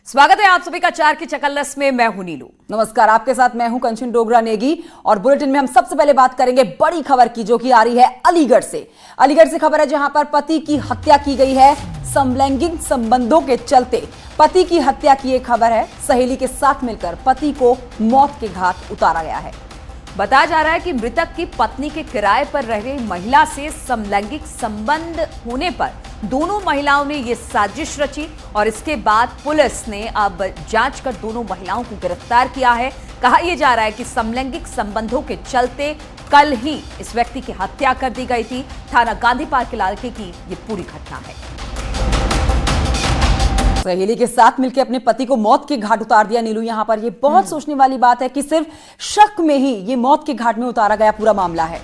स्वागत है आप सभी का चार की चकल्लस में। मैं हूं नीलू। नमस्कार, आपके साथ मैं हूं कंचन डोगरा नेगी। और बुलेटिन में हम सबसे पहले बात करेंगे बड़ी खबर की, जो कि आ रही है अलीगढ़ से। अलीगढ़ से खबर है जहां पर पति की हत्या की गई है समलैंगिक संबंधों के चलते। पति की हत्या की एक खबर है। सहेली के साथ मिलकर पति को मौत के घाट उतारा गया है। बताया जा रहा है कि मृतक की पत्नी के किराए पर रह रही महिला से समलैंगिक संबंध होने पर दोनों महिलाओं ने यह साजिश रची और इसके बाद पुलिस ने अब जांच कर दोनों महिलाओं को गिरफ्तार किया है। कहा यह जा रहा है कि समलैंगिक संबंधों के चलते कल ही इस व्यक्ति की हत्या कर दी गई थी। थाना गांधी पार्क इलाके की यह पूरी घटना है। सहेली के साथ मिलकर अपने पति को मौत के घाट उतार दिया। नीलू, यहां पर यह बहुत सोचने वाली बात है कि सिर्फ शक में ही ये मौत के घाट में उतारा गया पूरा मामला है।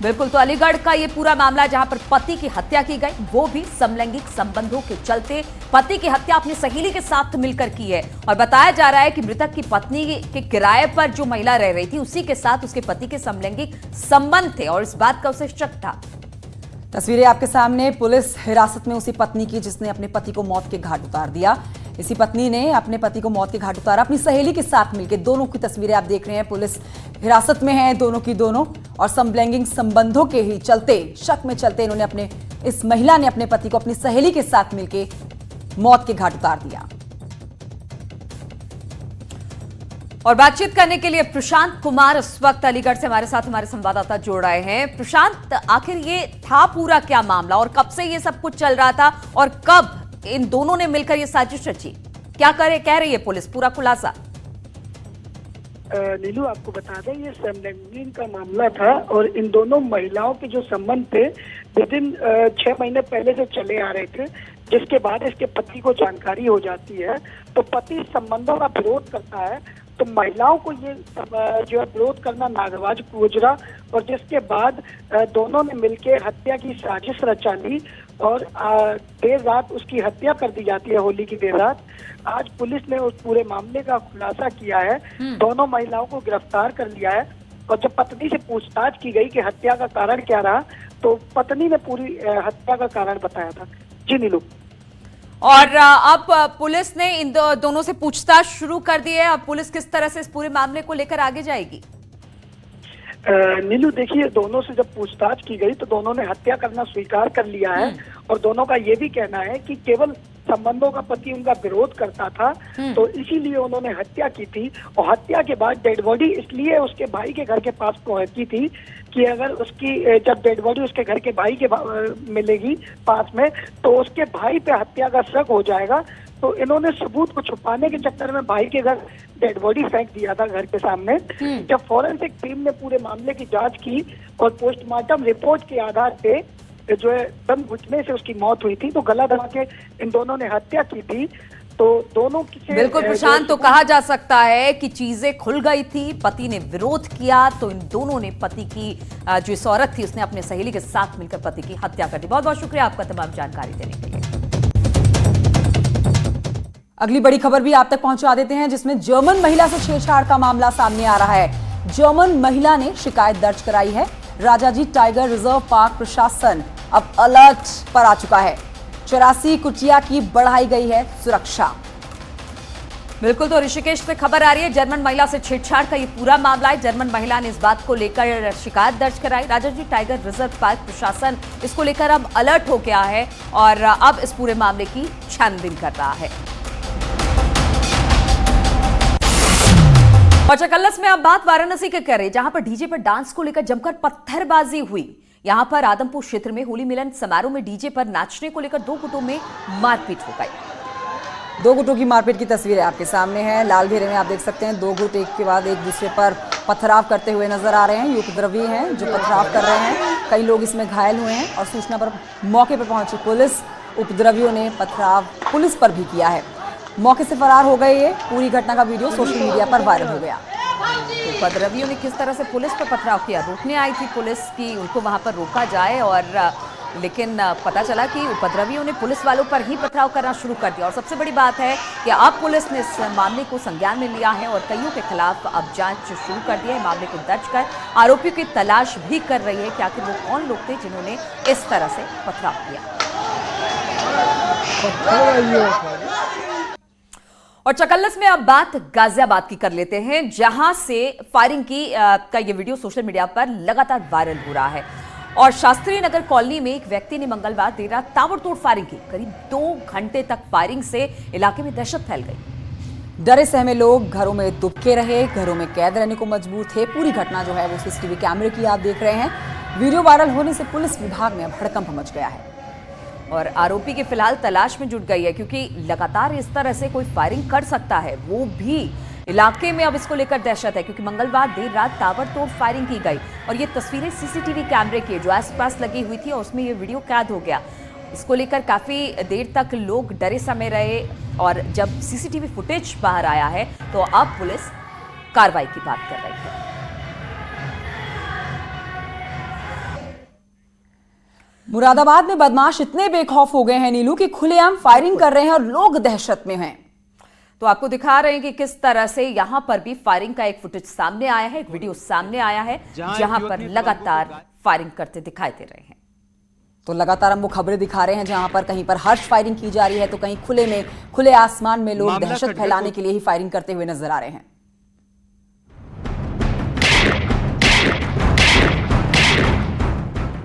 बिल्कुल, तो अलीगढ़ का ये पूरा मामला जहां पर पति की हत्या की गई, वो भी समलैंगिक संबंधों के चलते। पति की हत्या अपनी सहेली के साथ मिलकर की है और बताया जा रहा है कि मृतक की पत्नी के किराए पर जो महिला रह रही थी, उसी के साथ उसके पति के समलैंगिक संबंध थे और इस बात का उसे शक था। तस्वीरें आपके सामने, पुलिस हिरासत में उसी पत्नी की जिसने अपने पति को मौत के घाट उतार दिया। इसी पत्नी ने अपने पति को मौत के घाट उतारा अपनी सहेली के साथ मिलकर। दोनों की तस्वीरें आप देख रहे हैं। पुलिस हिरासत में है दोनों की दोनों, और समलैंगिक संबंधों के ही चलते, शक में चलते इन्होंने इस महिला ने अपने पति को अपनी सहेली के साथ मिलकर मौत के घाट उतार दिया। और बातचीत करने के लिए प्रशांत कुमार इस वक्त अलीगढ़ से हमारे साथ हमारे संवाददाता जोड़ रहे हैं। प्रशांत, आखिर ये था पूरा क्या मामला और कब से ये सब कुछ चल रहा था और कब इन दोनों ने मिलकर ये साजिश रची? क्या कह रही है पुलिस? पूरा खुलासा। नीलू, आपको बता दें ये समलैंगिक का मामला था और इन दोनों महिलाओं के जो संबंध थे विदिन 6 महीने पहले से चले आ रहे थे, जिसके बाद इसके पति को जानकारी हो जाती है तो पति संबंधों का विरोध करता है। तो महिलाओं को ये जो है विरोध करना नागवाज गुजरा और जिसके बाद दोनों ने मिलकर हत्या की साजिश रचा ली और देर रात उसकी हत्या कर दी जाती है, होली की देर रात। आज पुलिस ने उस पूरे मामले का खुलासा किया है, दोनों महिलाओं को गिरफ्तार कर लिया है। और जब पत्नी से पूछताछ की गई कि हत्या का कारण क्या रहा, तो पत्नी ने पूरी हत्या का कारण बताया था। जी नीलू। और अब पुलिस ने इन दोनों से पूछताछ शुरू कर दी है। अब पुलिस किस तरह से इस पूरे मामले को लेकर आगे जाएगी? नीलू, देखिए, दोनों से जब पूछताछ की गई तो दोनों ने हत्या करना स्वीकार कर लिया है और दोनों का ये भी कहना है कि केवल संबंधों का पति उनका विरोध करता था तो इसीलिए उन्होंने हत्या की थी। और हत्या के बाद डेड बॉडी इसलिए उसके भाई के घर के पास पहुंची थी कि अगर उसकी जब डेड बॉडी उसके घर के भाई के मिलेगी पास में तो उसके भाई पे हत्या का शक हो जाएगा। तो इन्होंने सबूत को छुपाने के चक्कर में भाई के घर डेड बॉडी फेंक दिया था घर के सामने। जब फॉरेंसिक टीम ने पूरे मामले की जांच की और पोस्टमार्टम रिपोर्ट के आधार पे जो है दम घुटने से उसकी मौत हुई थी, तो गला दबा के इन दोनों ने हत्या की थी। तो दोनों की बिल्कुल प्रशांत, तो कहा जा सकता है कि चीजें खुल गई थी, पति ने विरोध किया तो इन दोनों ने पति की जो इस औरत थी उसने अपने सहेली के साथ मिलकर पति की हत्या कर दी। बहुत बहुत शुक्रिया आपका तमाम जानकारी देने के लिए। अगली बड़ी खबर भी आप तक पहुंचा देते हैं, जिसमें जर्मन महिला से छेड़छाड़ का मामला सामने आ रहा है। जर्मन महिला ने शिकायत दर्ज कराई है। राजाजी टाइगर रिजर्व पार्क प्रशासन अब अलर्ट पर आ चुका है। 84 कुटिया की बढ़ाई गई है सुरक्षा। बिल्कुल, तो ऋषिकेश से खबर आ रही है जर्मन महिला से छेड़छाड़ का ये पूरा मामला है। जर्मन महिला ने इस बात को लेकर शिकायत दर्ज कराई। राजाजी टाइगर रिजर्व पार्क प्रशासन इसको लेकर अब अलर्ट हो गया है और अब इस पूरे मामले की छानबीन कर रहा है। और चकल्लस में अब बात वाराणसी के करें, जहां पर डीजे पर डांस को लेकर जमकर पत्थरबाजी हुई। यहां पर आदमपुर क्षेत्र में होली मिलन समारोह में डीजे पर नाचने को लेकर दो गुटों में मारपीट हो गई। दो गुटों की मारपीट की तस्वीरें आपके सामने हैं। लाल घेरे में आप देख सकते हैं दो गुट एक के बाद एक दूसरे पर पथराव करते हुए नजर आ रहे हैं। ये उपद्रवी हैं जो पथराव कर रहे हैं। कई लोग इसमें घायल हुए हैं और सूचना पर मौके पर पहुंची पुलिस, उपद्रवियों ने पथराव पुलिस पर भी किया है। मौके से फरार हो गए। ये पूरी घटना का वीडियो सोशल मीडिया पर वायरल हो गया। तो उपद्रवियों ने किस तरह से पुलिस पर पथराव किया, रोकने आई थी पुलिस की उनको वहां पर रोका जाए, और लेकिन पता चला कि उपद्रवियों ने पुलिस वालों पर ही पथराव करना शुरू कर दिया। और सबसे बड़ी बात है कि अब पुलिस ने इस मामले को संज्ञान में लिया है और कईयों के खिलाफ अब जांच शुरू कर दी है। मामले को दर्ज कर आरोपियों की तलाश भी कर रही है कि आखिर वो कौन लोग थे जिन्होंने इस तरह से पथराव किया। और चकल्लस में अब बात गाजियाबाद की कर लेते हैं, जहां से फायरिंग का ये वीडियो सोशल मीडिया पर लगातार वायरल हो रहा है। और शास्त्री नगर कॉलोनी में एक व्यक्ति ने मंगलवार देर रात ताबड़तोड़ फायरिंग की। करीब 2 घंटे तक फायरिंग से इलाके में दहशत फैल गई। डरे सहमे लोग घरों में दुबके रहे, घरों में कैद रहने को मजबूर थे। पूरी घटना जो है वो सीसीटीवी कैमरे की आप देख रहे हैं। वीडियो वायरल होने से पुलिस विभाग में अब हड़कंप मच गया है और आरोपी की फिलहाल तलाश में जुट गई है, क्योंकि लगातार इस तरह से कोई फायरिंग कर सकता है, वो भी इलाके में अब इसको लेकर दहशत है, क्योंकि मंगलवार देर रात ताबड़तोड़ फायरिंग की गई। और ये तस्वीरें सीसीटीवी कैमरे की जो आसपास लगी हुई थी और उसमें ये वीडियो कैद हो गया। इसको लेकर काफी देर तक लोग डरे समय रहे और जब सीसीटीवी फुटेज बाहर आया है तो अब पुलिस कार्रवाई की बात कर रही है। मुरादाबाद में बदमाश इतने बेखौफ हो गए हैं नीलू कि खुलेआम फायरिंग कर रहे हैं और लोग दहशत में हैं। तो आपको दिखा रहे हैं कि किस तरह से यहां पर भी फायरिंग का एक फुटेज सामने आया है, एक वीडियो सामने आया है जहां पर लगातार फायरिंग करते दिखाई दे रहे हैं। तो लगातार हम वो खबरें दिखा रहे हैं जहां पर कहीं पर हर्ष फायरिंग की जा रही है तो कहीं खुले आसमान में लोग दहशत फैलाने के लिए ही फायरिंग करते हुए नजर आ रहे हैं।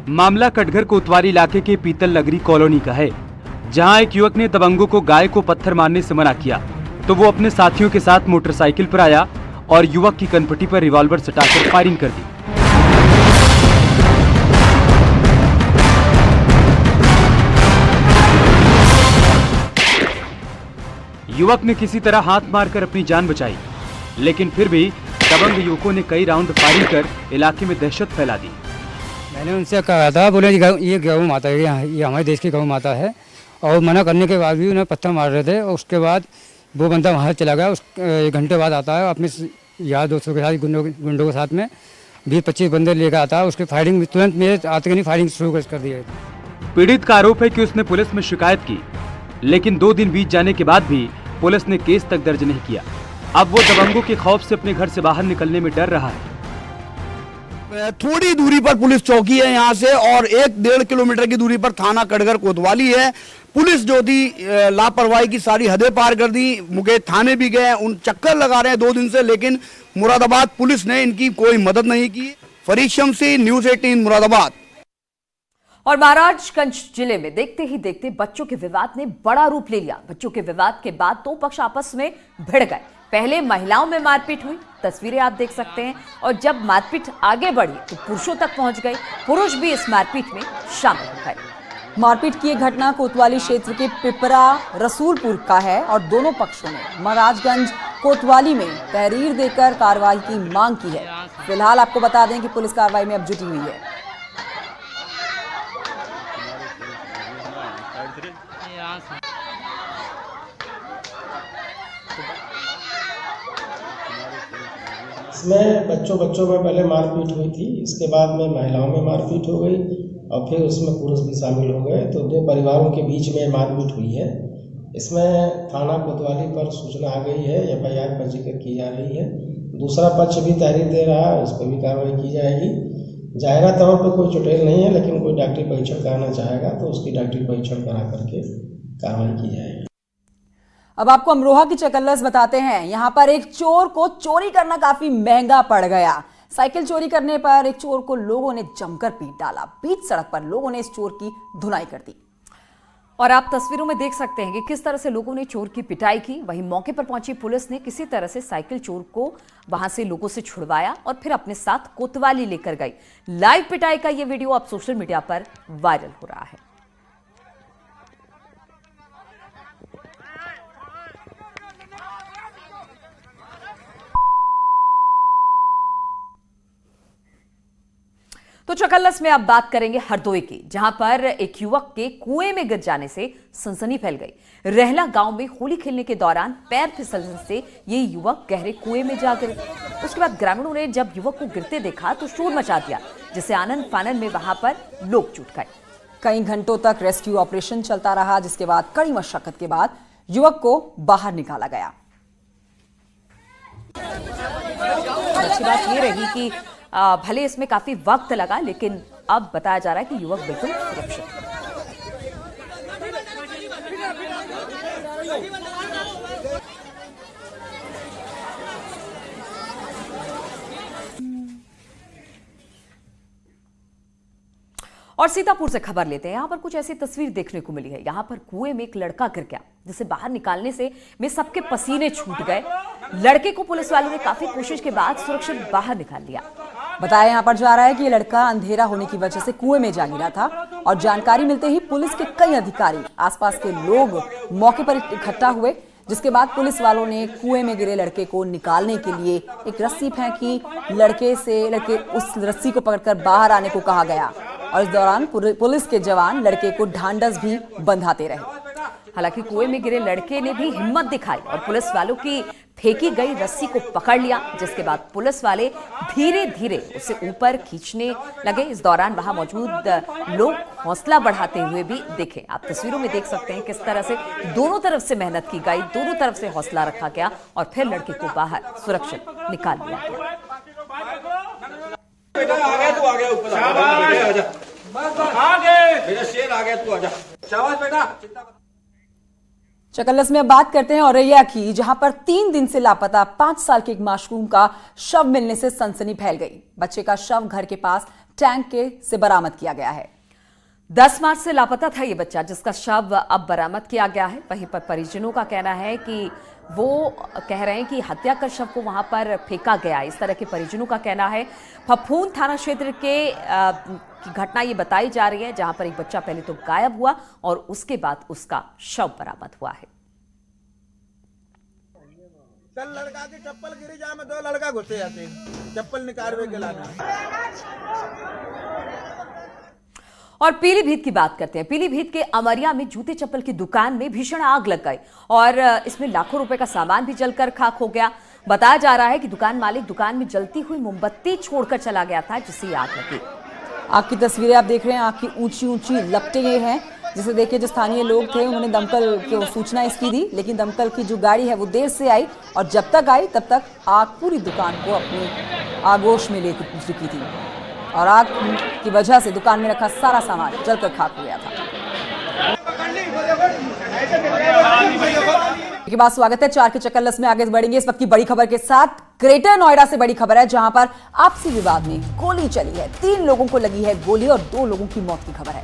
मामला कटघर कोतवाली इलाके के पीतल नगरी कॉलोनी का है, जहां एक युवक ने दबंगों को गाय को पत्थर मारने से मना किया तो वो अपने साथियों के साथ मोटरसाइकिल पर आया और युवक की कनपटी पर रिवॉल्वर सटाकर फायरिंग कर दी। युवक ने किसी तरह हाथ मारकर अपनी जान बचाई, लेकिन फिर भी दबंग युवकों ने कई राउंड फायरिंग कर इलाके में दहशत फैला दी। मैंने उनसे कहा था, बोले ये गौ माता है, ये हमारे देश की गौ माता है, और मना करने के बाद भी उन्हें पत्थर मार रहे थे। और उसके बाद वो बंदा वहाँ चला गया। 1 घंटे बाद आता है अपने यार दोस्तों के साथ, गुंडों के साथ में 20-25 बंदे लेकर आता है। उसके फायरिंग में तुरंत मेरे आते नहीं फायरिंग शुरू कर दी। पीड़ित का आरोप है कि उसने पुलिस में शिकायत की, लेकिन 2 दिन बीत जाने के बाद भी पुलिस ने केस तक दर्ज नहीं किया। अब वो दबंगों के खौफ से अपने घर से बाहर निकलने में डर रहा है। थोड़ी दूरी पर पुलिस चौकी है यहाँ से और 1-1.5 किलोमीटर की दूरी पर थाना कटघर कोतवाली है। पुलिस जो थी लापरवाही की सारी हदें पार कर दी। मुकेश थाने भी गए, उन चक्कर लगा रहे हैं 2 दिन से, लेकिन मुरादाबाद पुलिस ने इनकी कोई मदद नहीं की। फरीद शमसी, न्यूज़ 18 मुरादाबाद। और महाराजगंज जिले में देखते ही देखते बच्चों के विवाद ने बड़ा रूप ले लिया। बच्चों के विवाद के बाद 2 पक्ष आपस में भिड़ गए। पहले महिलाओं में मारपीट हुई, तस्वीरें आप देख सकते हैं, और जब मारपीट आगे बढ़ी तो पुरुषों तक पहुंच गई। पुरुष भी इस मारपीट में शामिल हो गए। मारपीट की घटना कोतवाली क्षेत्र के पिपरा रसूलपुर का है और दोनों पक्षों ने महाराजगंज कोतवाली में तहरीर देकर कार्रवाई की मांग की है। फिलहाल आपको बता दें कि पुलिस कार्रवाई में अब जुटी हुई है। इसमें बच्चों में पहले मारपीट हुई थी, इसके बाद में महिलाओं में मारपीट हो गई और फिर उसमें पुरुष भी शामिल हो गए। तो 2 परिवारों के बीच में मारपीट हुई है। इसमें थाना कोतवाली पर सूचना आ गई है, FIR पंजीकृत की जा रही है। दूसरा पक्ष भी तहरीर दे रहा है, उस पर भी कार्रवाई की जाएगी। जाहिरा तौर पर कोई चुटेल नहीं है, लेकिन कोई डॉक्टरी परीक्षण कराना चाहेगा तो उसकी डॉक्टरी परीक्षण करा करके कार्रवाई की जाएगी। अब आपको अमरोहा की चकल्लस बताते हैं। यहां पर एक चोर को चोरी करना काफी महंगा पड़ गया। साइकिल चोरी करने पर एक चोर को लोगों ने जमकर पीट डाला। बीच सड़क पर लोगों ने इस चोर की धुनाई कर दी। और आप तस्वीरों में देख सकते हैं कि किस तरह से लोगों ने चोर की पिटाई की। वहीं मौके पर पहुंची पुलिस ने किसी तरह से साइकिल चोर को वहां से लोगों से छुड़वाया और फिर अपने साथ कोतवाली लेकर गई। लाइव पिटाई का यह वीडियो अब सोशल मीडिया पर वायरल हो रहा है। तो चकल्लस में अब बात करेंगे हरदोई की, जहां पर एक युवक के कुएं में गिर जाने से सनसनी फैल गई। रहला गांव में होली खेलने के दौरान पैर फिसलने से ये युवक गहरे कुएं में जा गिरे। उसके बाद ग्रामीणों ने जब युवक को गिरते देखा तो शोर मचा दिया, जिससे आनंद फानन में वहां पर लोग जुट गए। कई घंटों तक रेस्क्यू ऑपरेशन चलता रहा, जिसके बाद कड़ी मशक्कत के बाद युवक को बाहर निकाला गया। अच्छी बात ये रही कि भले इसमें काफी वक्त लगा, लेकिन अब बताया जा रहा है कि युवक बिल्कुल सुरक्षित है। और सीतापुर से खबर लेते हैं। यहाँ पर कुछ ऐसी तस्वीर देखने को मिली है। यहाँ पर कुएं में एक लड़का गिर गया, जिसे बाहर निकालने से में सबके पसीने छूट गए। लड़के को पुलिस वालों ने काफी कोशिश के बाद सुरक्षित बाहर निकाल लिया। बताया यहाँ पर जा रहा है कि ये लड़का अंधेरा होने की वजह से कुएं में जा गिरा था और जानकारी मिलते ही पुलिस के कई अधिकारी, आसपास के लोग मौके पर इकट्ठा हुए, जिसके बाद पुलिस वालों ने कुएं में गिरे लड़के को निकालने के लिए एक रस्सी फेंकी। लड़के उस रस्सी को पकड़कर बाहर आने को कहा गया और इस दौरान पुलिस के जवान लड़के को ढांढस भी बंधाते रहे। हालांकि कुएं में गिरे लड़के ने भी हिम्मत दिखाई और पुलिस वालों की फेंकी गई रस्सी को पकड़ लिया, जिसके बाद पुलिस वाले धीरे धीरे उसे ऊपर खींचने लगे। इस दौरान वहां मौजूद लोग हौसला बढ़ाते हुए भी दिखे। आप तस्वीरों में देख सकते हैं किस तरह से दोनों तरफ से मेहनत की गई, दोनों तरफ से हौसला रखा गया और फिर लड़के को बाहर सुरक्षित निकाल लिया गया। चकल्लस में अब बात करते हैं औरैया की, जहां पर 3 दिन से लापता 5 साल के एक मासूम का शव मिलने से सनसनी फैल गई। बच्चे का शव घर के पास टैंक से बरामद किया गया है। 10 मार्च से लापता था ये बच्चा, जिसका शव अब बरामद किया गया है। वहीं पर परिजनों का कहना है कि वो कह रहे हैं कि हत्या कर शव को वहां पर फेंका गया। इस तरह के परिजनों का कहना है। फफूंद थाना क्षेत्र के की घटना ये बताई जा रही है, जहां पर एक बच्चा पहले तो गायब हुआ और उसके बाद उसका शव बरामद हुआ है। कल लड़का की चप्पल गिरी जा में 2 लड़का घुसे जाते चप्पल निकालवे के लाना। और पीलीभीत की बात करते हैं। पीलीभीत के अमरिया में जूते चप्पल की दुकान में भीषण आग लग गई और इसमें लाखों रुपए का सामान भी जलकर खाक हो गया। बताया जा रहा है कि दुकान मालिक दुकान में जलती हुई मोमबत्ती छोड़कर चला गया था, जिससे आग लगी। आग की तस्वीरें आप देख रहे हैं। आग की ऊंची ऊंची लपटें ये हैं, जिसे देखिए जो स्थानीय लोग थे उन्होंने दमकल को सूचना इसकी दी, लेकिन दमकल की जो गाड़ी है वो देर से आई और जब तक आई तब तक आग पूरी दुकान को अपनी आगोश में ले चुकी थी और आग की वजह से दुकान में रखा सारा सामान जलकर खाक हो गया था। के बाद स्वागत है 4 के चकल्लस में। आगे बढ़ेंगे इस वक्त की बड़ी खबर के साथ। ग्रेटर नोएडा से बड़ी खबर है, जहां पर आपसी विवाद में गोली चली है। 3 लोगों को लगी है गोली और 2 लोगों की मौत की खबर है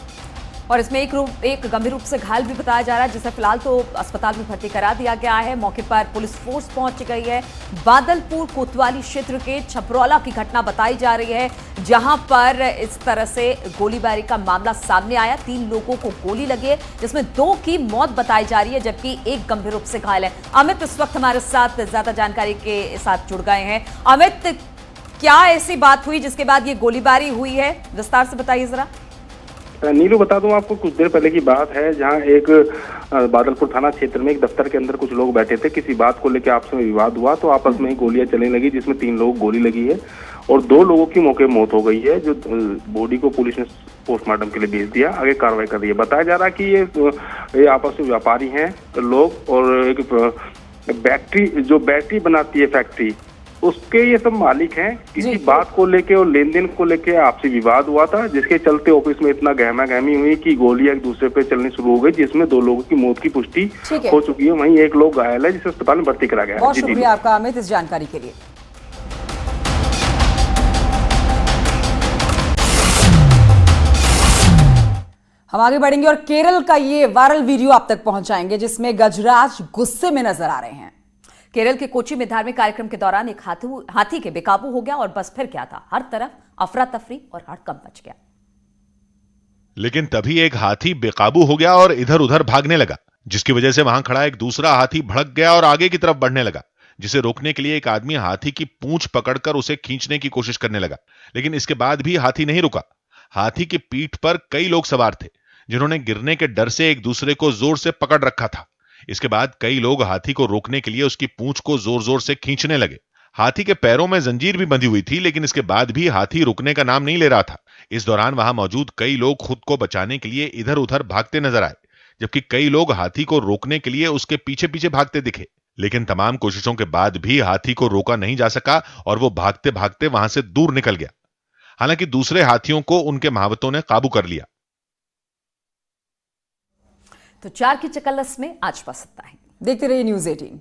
और इसमें एक गंभीर रूप से घायल भी बताया जा रहा है, जिसे फिलहाल तो अस्पताल में भर्ती करा दिया गया है। मौके पर पुलिस फोर्स पहुंच गई है। बादलपुर कोतवाली क्षेत्र के छपरौला की घटना बताई जा रही है, जहां पर इस तरह से गोलीबारी का मामला सामने आया। 3 लोगों को गोली लगी है, जिसमें 2 की मौत बताई जा रही है, जबकि एक गंभीर रूप से घायल है। अमित इस वक्त हमारे साथ ज्यादा जानकारी के साथ जुड़ गए हैं। अमित, क्या ऐसी बात हुई जिसके बाद ये गोलीबारी हुई है, विस्तार से बताइए जरा। नीलू, बता दूं आपको, कुछ देर पहले की बात है, जहां एक बादलपुर थाना क्षेत्र में एक दफ्तर के अंदर कुछ लोग बैठे थे। किसी बात को लेकर आपस में विवाद हुआ तो आपस में ही गोलियां चलने लगी, जिसमें 3 लोगों को गोली लगी है और 2 लोगों की मौके मौत हो गई है, जो बॉडी को पुलिस ने पोस्टमार्टम के लिए भेज दिया, आगे कार्रवाई कर रही है। बताया जा रहा है कि ये आपस में व्यापारी हैं लोग और एक बैटरी बनाती है फैक्ट्री, उसके ये सब मालिक हैं। किसी बात को लेके और लेन देन को लेके आपसी विवाद हुआ था, जिसके चलते ऑफिस में इतना गहमा गहमी हुई कि गोलियां एक दूसरे पे चलनी शुरू हो गई, जिसमें 2 लोगों की मौत की पुष्टि हो चुकी है। वहीं एक लोग घायल है, जिसे अस्पताल में भर्ती करा गया है। बहुत शुक्रिया आपका अमित इस जानकारी के लिए। हम आगे बढ़ेंगे और केरल का ये वायरल वीडियो आप तक पहुंचाएंगे, जिसमें गजराज गुस्से में नजर आ रहे हैं। केरल के कोची में धार्मिक कार्यक्रम के दौरान एक हाथी के बेकाबू हो गया और बस फिर क्या था, हर तरफ अफरा तफरी और हड़कंप मच गया। लेकिन तभी एक हाथी बेकाबू हो गया और इधर उधर भागने लगा, जिसकी वजह से वहां खड़ा एक दूसरा हाथी भड़क गया और आगे की तरफ बढ़ने लगा, जिसे रोकने के लिए एक आदमी हाथी की पूंछ पकड़कर उसे खींचने की कोशिश करने लगा। लेकिन इसके बाद भी हाथी नहीं रुका। हाथी की पीठ पर कई लोग सवार थे, जिन्होंने गिरने के डर से एक दूसरे को जोर से पकड़ रखा था। इसके बाद कई लोग हाथी को रोकने के लिए उसकी पूंछ को जोर जोर से खींचने लगे। हाथी के पैरों में जंजीर भी बंधी हुई थी, लेकिन इसके बाद भी हाथी रुकने का नाम नहीं ले रहा था। इस दौरान वहां मौजूद कई लोग खुद को बचाने के लिए इधर उधर भागते नजर आए, जबकि कई लोग हाथी को रोकने के लिए उसके पीछे पीछे भागते दिखे। लेकिन तमाम कोशिशों के बाद भी हाथी को रोका नहीं जा सका और वो भागते भागते वहां से दूर निकल गया। हालांकि दूसरे हाथियों को उनके महावतों ने काबू कर लिया। तो 4 की चकल्लस में आज बस इतना ही। देखते रहिए न्यूज़ 18।